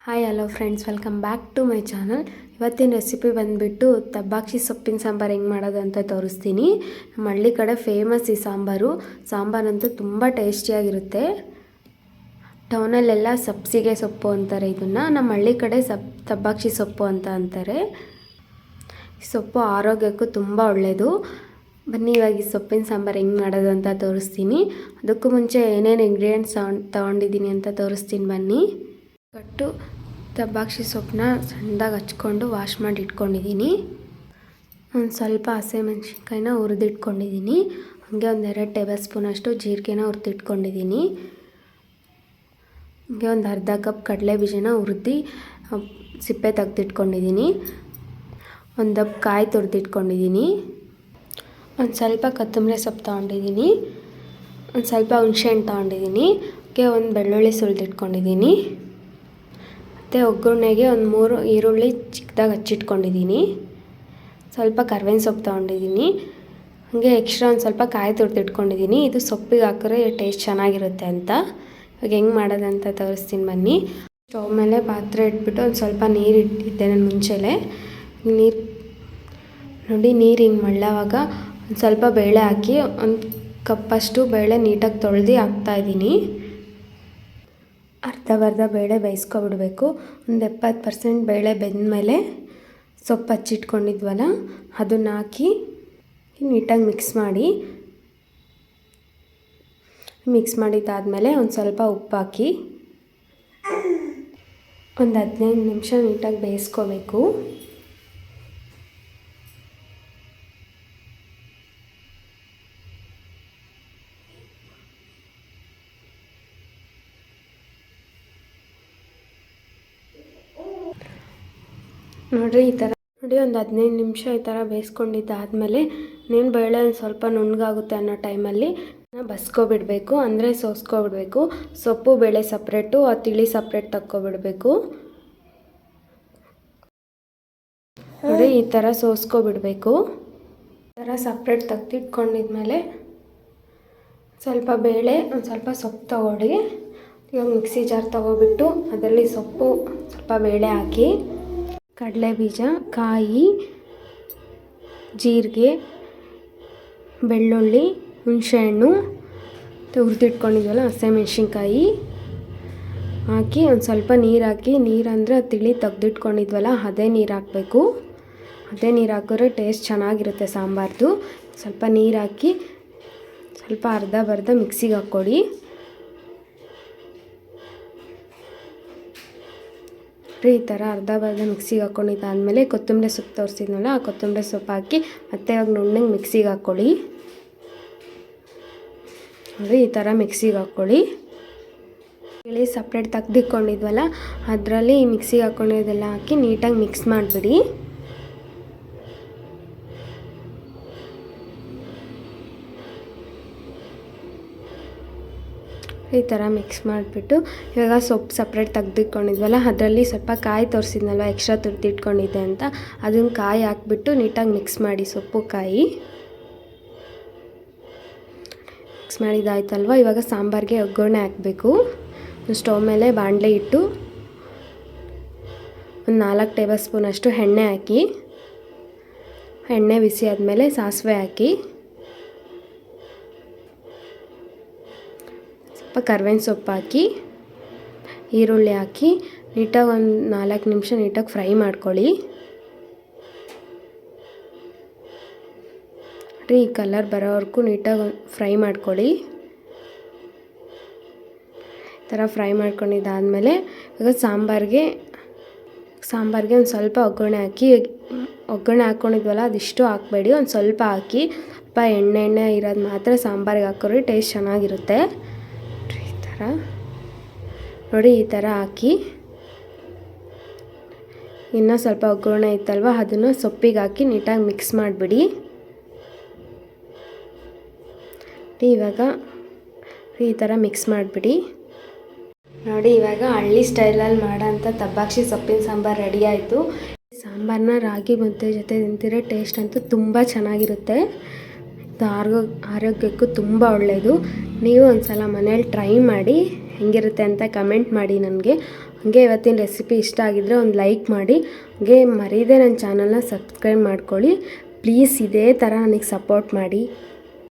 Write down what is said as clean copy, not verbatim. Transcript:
Hi hello friends, welcome back to my channel. ಇವತ್ತಿನ recipe ಬಂದುಬಿಟ್ಟು ತಬ್ಬಾಕ್ಷಿ ಸೊಪ್ಪಿನ ಸಾಂಬಾರು ಹೆಂಗೆ ಮಾಡೋದು ಅಂತ ತೋರಿಸ್ತೀನಿ. ನಮ್ಮ ಹಳ್ಳಿ ಕಡೆ ಫೇಮಸ್ ಈ ಸಾಂಬಾರಂತೂ ತುಂಬ ಟೇಸ್ಟಿಯಾಗಿರುತ್ತೆ. ಟೌನಲ್ಲೆಲ್ಲ ಸಬ್ಸಿಗೆ ಸೊಪ್ಪು ಅಂತಾರೆ ಇದನ್ನು, ನಮ್ಮ ಹಳ್ಳಿ ಕಡೆ ತಬ್ಬಾಕ್ಷಿ ಸೊಪ್ಪು ಅಂತ ಅಂತಾರೆ. ಈ ಸೊಪ್ಪು ಆರೋಗ್ಯಕ್ಕೂ ತುಂಬ ಒಳ್ಳೆಯದು. ಬನ್ನಿ ಇವಾಗ ಈ ಸೊಪ್ಪಿನ ಸಾಂಬಾರು ಹೆಂಗೆ ಮಾಡೋದು ಅಂತ ತೋರಿಸ್ತೀನಿ. ಅದಕ್ಕೂ ಮುಂಚೆ ಏನೇನು ಇಂಗ್ರೀಡಿಯೆಂಟ್ಸ್ ತೊಗೊಂಡಿದ್ದೀನಿ ಅಂತ ತೋರಿಸ್ತೀನಿ ಬನ್ನಿ. ಕಟ್ಟು ತಬ್ಬಾಕ್ಷಿ ಸೊಪ್ಪನ್ನ ಸಣ್ಣದಾಗಿ ಹಚ್ಕೊಂಡು ವಾಶ್ ಮಾಡಿ ಇಟ್ಕೊಂಡಿದ್ದೀನಿ. ಒಂದು ಸ್ವಲ್ಪ ಹಸಿಮೆಣ್ಸಿನ್ಕಾಯಿನ ಹುರಿದಿಟ್ಕೊಂಡಿದ್ದೀನಿ. ಹಾಗೆ ಒಂದು 2 ಟೇಬಲ್ ಸ್ಪೂನಷ್ಟು ಜೀರಿಗೆನ ಹುರಿದಿಟ್ಕೊಂಡಿದ್ದೀನಿ. ಹಾಗೆ ಒಂದು ಅರ್ಧ ಕಪ್ ಕಡಲೆ ಬೀಜನ ಹುರಿದು ಸಿಪ್ಪೆ ತೆಗೆದಿಟ್ಕೊಂಡಿದ್ದೀನಿ. ಒಂದು ದಪ್ಪ ಕಾಯಿ ತುರಿದಿಟ್ಕೊಂಡಿದ್ದೀನಿ. ಒಂದು ಸ್ವಲ್ಪ ಕೊತ್ತಂಬರಿ ಸೊಪ್ಪು ತೊಗೊಂಡಿದ್ದೀನಿ. ಒಂದು ಸ್ವಲ್ಪ ಹುಣಸೆಹಣ್ಣು ತೊಗೊಂಡಿದ್ದೀನಿ. ಹಾಗೆ ಒಂದು ಬೆಳ್ಳುಳ್ಳಿ ಸುಲಿದಿಟ್ಕೊಂಡಿದ್ದೀನಿ. ಮತ್ತು ಒಗ್ಗರಣೆಗೆ ಒಂದು 3 ಈರುಳ್ಳಿ ಚಿಕ್ಕದಾಗಿ ಹಚ್ಚಿಟ್ಕೊಂಡಿದ್ದೀನಿ. ಸ್ವಲ್ಪ ಕರ್ಬೇವಿನ ಸೊಪ್ಪು ತೊಗೊಂಡಿದ್ದೀನಿ. ಹಾಗೆ ಎಕ್ಸ್ಟ್ರಾ ಒಂದು ಸ್ವಲ್ಪ ಕಾಯಿ ತುರಿದಿಟ್ಕೊಂಡಿದ್ದೀನಿ. ಇದು ಸೊಪ್ಪಿಗೆ ಹಾಕಿದ್ರೆ ಟೇಸ್ಟ್ ಚೆನ್ನಾಗಿರುತ್ತೆ ಅಂತ. ಇವಾಗ ಹೆಂಗೆ ಮಾಡೋದಂತ ತೋರಿಸ್ತೀನಿ ಬನ್ನಿ. ಸ್ಟವ್ ಮೇಲೆ ಪಾತ್ರೆ ಇಟ್ಬಿಟ್ಟು ಒಂದು ಸ್ವಲ್ಪ ನೀರು ಇಟ್ಟಿದ್ದೆ ನಾನು ಮುಂಚೆಲೇ. ನೀರು ನೋಡಿ, ನೀರು ಹಿಂಗೆ ಮಳ್ಳಾವಾಗ ಒಂದು ಸ್ವಲ್ಪ ಬೇಳೆ ಹಾಕಿ ಒಂದು ಕಪ್ಪಷ್ಟು ಬೇಳೆ ನೀಟಾಗಿ ತೊಳೆದು ಹಾಕ್ತಾಯಿದ್ದೀನಿ. ಅರ್ಧ ಬೇಳೆ ಬೇಯಿಸ್ಕೊಬಿಡ್ಬೇಕು. ಒಂದು 70% ಬೇಳೆ ಬೆಂದಮೇಲೆ ಸೊಪ್ಪು ಹಚ್ಚಿಟ್ಕೊಂಡಿದ್ವಲ್ಲ ಅದನ್ನು ಹಾಕಿ ನೀಟಾಗಿ ಮಿಕ್ಸ್ ಮಾಡಿದ್ದಾದಮೇಲೆ ಒಂದು ಸ್ವಲ್ಪ ಉಪ್ಪು ಹಾಕಿ ಒಂದು 15 ನಿಮಿಷ ನೀಟಾಗಿ ಬೇಯಿಸ್ಕೋಬೇಕು. ನೋಡಿರಿ ಒಂದು 15 ನಿಮಿಷ ಈ ಥರ ಬೇಯಿಸ್ಕೊಂಡಿದ್ದಾದಮೇಲೆ ಇನ್ನೇನು ಬೇಳೆ ಒಂದು ಸ್ವಲ್ಪ ನುಣ್ಣಗಾಗುತ್ತೆ ಅನ್ನೋ ಟೈಮಲ್ಲಿ ಬಸ್ಕೊಬಿಡಬೇಕು, ಅಂದರೆ ಸೋಸ್ಕೊಬಿಡಬೇಕು. ಸೊಪ್ಪು ಬೇಳೆ ಸಪ್ರೇಟು, ಆ ತಿಳಿ ಸಪ್ರೇಟ್ ತಕ್ಕೊಬಿಡಬೇಕು. ನೋಡಿ ಈ ಥರ ಸೋಸ್ಕೊಬಿಡಬೇಕು. ಈ ಥರ ಸಪ್ರೇಟ್ ತೆಗ್ದಿಟ್ಕೊಂಡಿದ್ಮೇಲೆ ಸ್ವಲ್ಪ ಬೇಳೆ ಒಂದು ಸ್ವಲ್ಪ ಸೊಪ್ಪು ತೊಗೊಳ್ಳಿ. ಇವಾಗ ಮಿಕ್ಸಿ ಜಾರ್ ತೊಗೊಬಿಟ್ಟು ಅದರಲ್ಲಿ ಸೊಪ್ಪು ಸ್ವಲ್ಪ ಬೇಳೆ ಹಾಕಿ ಕಡಲೆ ಬೀಜ, ಕಾಯಿ, ಜೀರಿಗೆ, ಬೆಳ್ಳುಳ್ಳಿ, ಹುಣಸೆಹಣ್ಣು, ಹುರಿದಿಟ್ಕೊಂಡಿದ್ವಲ್ಲ ಹಸಿಮೆಣ್ಸಿನ್ಕಾಯಿ ಹಾಕಿ ಒಂದು ಸ್ವಲ್ಪ ನೀರು ಹಾಕಿ, ನೀರಂದರೆ ತಿಳಿ ತೆಗ್ದಿಟ್ಕೊಂಡಿದ್ವಲ್ಲ ಅದೇ ನೀರು ಹಾಕಬೇಕು. ಅದೇ ನೀರು ಹಾಕಿದ್ರೆ ಟೇಸ್ಟ್ ಚೆನ್ನಾಗಿರುತ್ತೆ ಸಾಂಬಾರ್ದು. ಸ್ವಲ್ಪ ನೀರು ಹಾಕಿ ಸ್ವಲ್ಪ ಅರ್ಧ ಮಿಕ್ಸಿಗೆ ಹಾಕ್ಕೊಡಿ. ಈ ಥರ ಅರ್ಧ ಮಿಕ್ಸಿಗೆ ಹಾಕ್ಕೊಂಡಿದ್ದಾದಮೇಲೆ ಕೊತ್ತಂಬರಿ ಸೊಪ್ಪು ತೋರಿಸಿದ್ನಲ್ಲ ಆ ಕೊತ್ತಂಬರಿ ಸೊಪ್ಪು ಹಾಕಿ ಮತ್ತೆ ಇವಾಗ ನುಣ್ಣಗೆ ಮಿಕ್ಸಿಗೆ ಹಾಕ್ಕೊಳ್ಳಿ. ನೋಡಿ ಈ ಥರ ಮಿಕ್ಸಿಗೆ ಹಾಕ್ಕೊಳ್ಳಿ. ಇಲ್ಲಿ ಸಪ್ರೇಟ್ ತೆಗ್ದಿಟ್ಕೊಂಡಿದ್ವಲ್ಲ ಅದರಲ್ಲಿ ಮಿಕ್ಸಿಗೆ ಹಾಕ್ಕೊಂಡಿದ್ದೆಲ್ಲ ಹಾಕಿ ನೀಟಾಗಿ ಮಿಕ್ಸ್ ಮಾಡಿಬಿಡಿ. ಈ ಥರ ಮಿಕ್ಸ್ ಮಾಡಿಬಿಟ್ಟು ಇವಾಗ ಸೊಪ್ಪು ಸಪ್ರೇಟ್ ತೆಗ್ದಿಟ್ಕೊಂಡಿದ್ವಲ್ಲ ಅದರಲ್ಲಿ ಸ್ವಲ್ಪ ಕಾಯಿ ತೋರಿಸಿದ್ನಲ್ವ ಎಕ್ಸ್ಟ್ರಾ ತುರಿದಿಟ್ಕೊಂಡಿದ್ದೆ ಅಂತ, ಅದನ್ನು ಕಾಯಿ ಹಾಕ್ಬಿಟ್ಟು ನೀಟಾಗಿ ಮಿಕ್ಸ್ ಮಾಡಿ. ಸೊಪ್ಪು ಕಾಯಿ ಮಿಕ್ಸ್ ಮಾಡಿದ್ದಾಯ್ತಲ್ವ. ಇವಾಗ ಸಾಂಬಾರಿಗೆ ಒಗ್ಗರಣೆ ಹಾಕಬೇಕು. ಸ್ಟವ್ ಮೇಲೆ ಬಾಣಲೆ ಇಟ್ಟು ಒಂದು 4 ಟೇಬಲ್ ಸ್ಪೂನಷ್ಟು ಎಣ್ಣೆ ಹಾಕಿ, ಎಣ್ಣೆ ಬಿಸಿ ಆದಮೇಲೆ ಸಾಸಿವೆ ಹಾಕಿ, ಸ್ವಲ್ಪ ಕರ್ಬೇವಿನ ಸೊಪ್ಪು ಹಾಕಿ, ಈರುಳ್ಳಿ ಹಾಕಿ ನೀಟಾಗಿ ಒಂದು 4 ನಿಮಿಷ ನೀಟಾಗಿ ಫ್ರೈ ಮಾಡ್ಕೊಳ್ಳಿ. ಈ ಕಲರ್ ಬರೋವರೆಗೂ ನೀಟಾಗಿ ಫ್ರೈ ಮಾಡ್ಕೊಳ್ಳಿ. ಈ ಥರ ಫ್ರೈ ಮಾಡ್ಕೊಂಡಿದ್ದಾದಮೇಲೆ ಇವಾಗ ಸಾಂಬಾರಿಗೆ ಒಂದು ಸ್ವಲ್ಪ ಒಗ್ಗರಣೆ ಹಾಕ್ಕೊಂಡಿದ್ವಲ್ಲ ಅದಿಷ್ಟು ಹಾಕಬೇಡಿ, ಒಂದು ಸ್ವಲ್ಪ ಹಾಕಿ ಸ್ವಲ್ಪ ಎಣ್ಣೆ ಇರೋದು ಮಾತ್ರ ಸಾಂಬಾರಿಗೆ ಹಾಕೋರಿ ಟೇಸ್ಟ್ ಚೆನ್ನಾಗಿರುತ್ತೆ. ನೋಡಿ ಈ ಥರ ಹಾಕಿ ಇನ್ನೂ ಸ್ವಲ್ಪ ಒಗ್ಗರಣೆ ಇತ್ತಲ್ವ ಅದನ್ನು ಸೊಪ್ಪಿಗೆ ಹಾಕಿ ನೀಟಾಗಿ ಮಿಕ್ಸ್ ಮಾಡಿಬಿಡಿ. ಇವಾಗ ಈ ಥರ ಮಿಕ್ಸ್ ಮಾಡಿಬಿಡಿ. ನೋಡಿ ಇವಾಗ ಹಳ್ಳಿ ಸ್ಟೈಲಲ್ಲಿ ಮಾಡೋಂಥ ತಬ್ಬಾಕ್ಷಿ ಸೊಪ್ಪಿನ ಸಾಂಬಾರು ರೆಡಿ ಆಯಿತು. ಸಾಂಬಾರನ್ನ ರಾಗಿ ಮುದ್ದೆ ಜೊತೆ ತಿಂತಿರೋ ಟೇಸ್ಟ್ ಅಂತೂ ತುಂಬ ಚೆನ್ನಾಗಿರುತ್ತೆ. ಆರೋಗ್ಯಕ್ಕೂ ತುಂಬ ಒಳ್ಳೆಯದು. ನೀವು ಒಂದು ಸಲ ಮನೇಲಿ ಟ್ರೈ ಮಾಡಿ, ಹೆಂಗಿರುತ್ತೆ ಅಂತ ಕಮೆಂಟ್ ಮಾಡಿ ನನಗೆ. ಹಾಗೆ ಇವತ್ತಿನ ರೆಸಿಪಿ ಇಷ್ಟ ಆಗಿದ್ದರೆ ಒಂದು ಲೈಕ್ ಮಾಡಿ, ಹಾಗೆ ಮರೀದೆ ನನ್ನ ಚಾನಲ್ನ ಸಬ್ಸ್ಕ್ರೈಬ್ ಮಾಡ್ಕೊಳ್ಳಿ ಪ್ಲೀಸ್. ಇದೇ ಥರ ನನಗೆ ಸಪೋರ್ಟ್ ಮಾಡಿ.